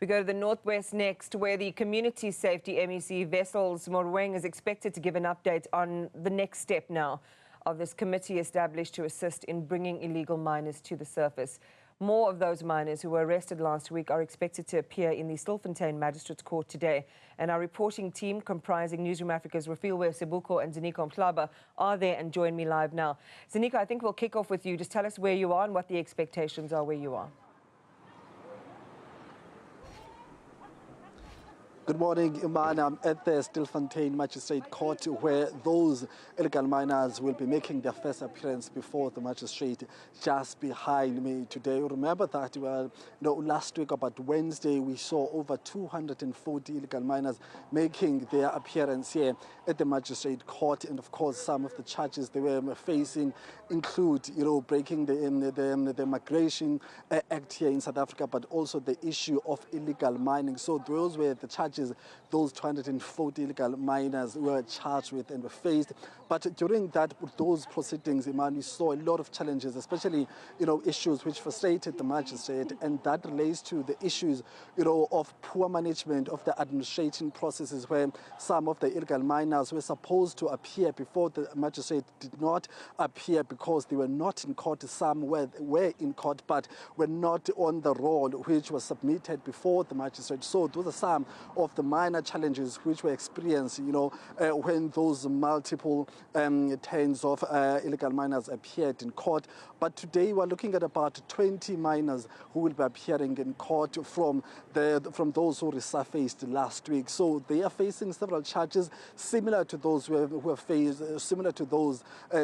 We go to the Northwest next, where the Community Safety MEC Wessels Morweng is expected to give an update on the next step now of this committee established to assist in bringing illegal miners to the surface. More of those miners who were arrested last week are expected to appear in the Stilfontein Magistrates Court today. And our reporting team, comprising Newzroom Afrika's Refiloe, Seboko and Ziniko Mhlaba, are there and join me live now. Ziniko, I think we'll kick off with you. Just tell us where you are and what the expectations are where you are. Good morning, Iman. I'm at the Stilfontein Magistrate Court, where those illegal miners will be making their first appearance before the magistrate just behind me today. Remember that last week, about Wednesday, we saw over 240 illegal miners making their appearance here at the Magistrate Court. And of course, some of the charges they were facing include, breaking the Migration Act here in South Africa, but also the issue of illegal mining. So those were the charges those 240 illegal miners were charged with and were faced. But during those proceedings, Iman, we saw a lot of challenges, especially, issues which frustrated the magistrate, and that relates to the issues, of poor management of the administration processes, where some of the illegal miners were supposed to appear before the magistrate did not appear because they were not in court. Some were in court, but were not on the roll which was submitted before the magistrate. So those are some of the minor challenges which were experienced, when those multiple tens of illegal miners appeared in court. But today we're looking at about 20 miners who will be appearing in court from those who resurfaced last week. So they are facing several charges similar to those who have faced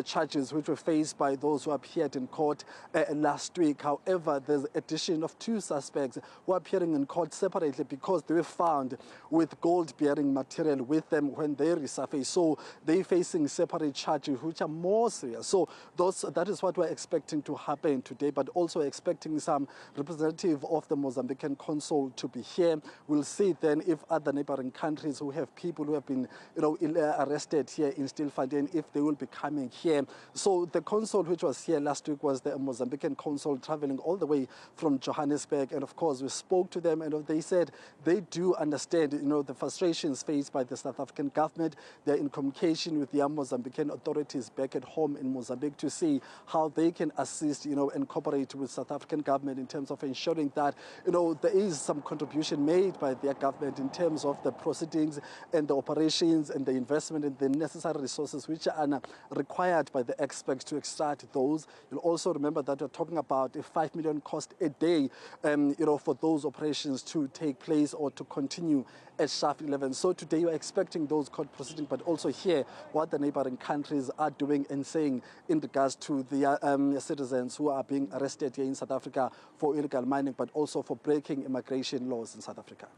charges which were faced by those who appeared in court last week. However, there's addition of 2 suspects who are appearing in court separately because they were found with gold-bearing material with them when they resurface. So they're facing separate charges which are more serious. So that is what we're expecting to happen today, but also expecting some representative of the Mozambican consul to be here. We'll see then if other neighboring countries who have people who have been arrested here in Stilfontein, if they will be coming here. So the consul which was here last week was the Mozambican consul traveling all the way from Johannesburg, and of course we spoke to them and they said they do understand the frustrations faced by the South African government. They're in communication with the Mozambican authorities back at home in Mozambique to see how they can assist, and cooperate with South African government in terms of ensuring that, there is some contribution made by their government in terms of the proceedings and the operations and the investment and the necessary resources which are required by the experts to extract those. You'll also remember that we're talking about a 5 million cost a day, for those operations to take place or to continue at Shaft 11. So today we're expecting those court proceedings, but also hear what the neighboring countries are doing and saying in regards to the citizens who are being arrested here in South Africa for illegal mining, but also for breaking immigration laws in South Africa.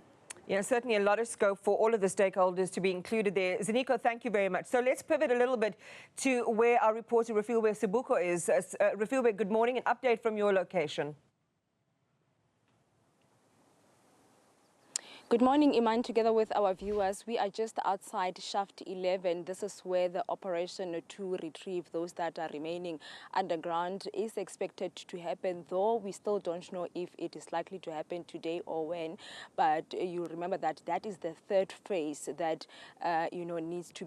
Yeah, certainly a lot of scope for all of the stakeholders to be included there. Ziniko, thank you very much. So let's pivot a little bit to where our reporter Refiloe Seboko is. Refiloe, good morning. An update from your location. Good morning, Iman. Together with our viewers, we are just outside Shaft 11. This is where the operation to retrieve those that are remaining underground is expected to happen, though we still don't know if it is likely to happen today or when. But you remember that that is the third phase that needs to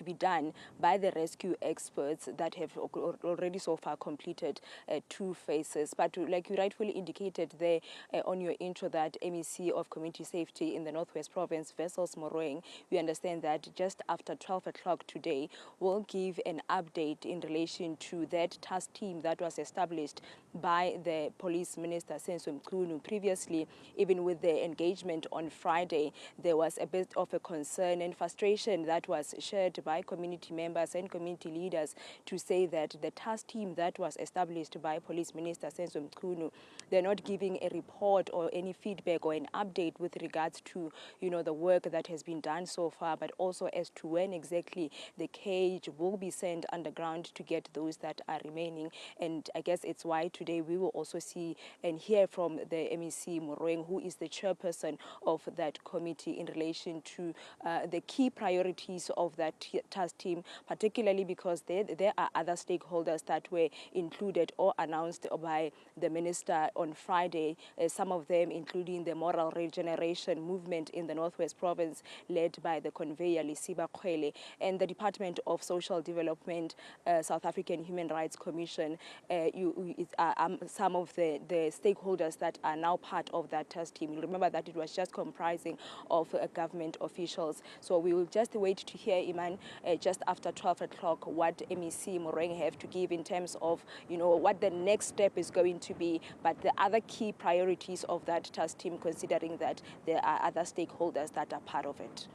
be done by the rescue experts that have already so far completed 2 phases. But like you rightfully indicated there on your intro, that MEC of Community Safety in the Northwest Province, Wessels Morweng, we understand that just after 12 o'clock today, will give an update in relation to that task team that was established by the Police Minister, Senzo Mkhunu. Previously, even with the engagement on Friday, there was a bit of a concern and frustration that was shared by community members and community leaders to say that the task team that was established by Police Minister Senzo Mkhunu, they're not giving a report or any feedback or an update update with regards to, the work that has been done so far, but also as to when exactly the cage will be sent underground to get those that are remaining. And I guess it's why today we will also see and hear from the MEC Morweng, who is the chairperson of that committee, in relation to the key priorities of that task team, particularly because there are other stakeholders that were included or announced by the minister on Friday, some of them including the Moral Regeneration Movement in the Northwest Province, led by the conveyor Lisiba Khwele, and the Department of Social Development, South African Human Rights Commission. Some of the stakeholders that are now part of that task team. You remember that it was just comprising of government officials. So we will just wait to hear, Iman, just after 12 o'clock, what MEC Morweng have to give in terms of, what the next step is going to be, but the other key priorities of that task team, considering that there are other stakeholders that are part of it.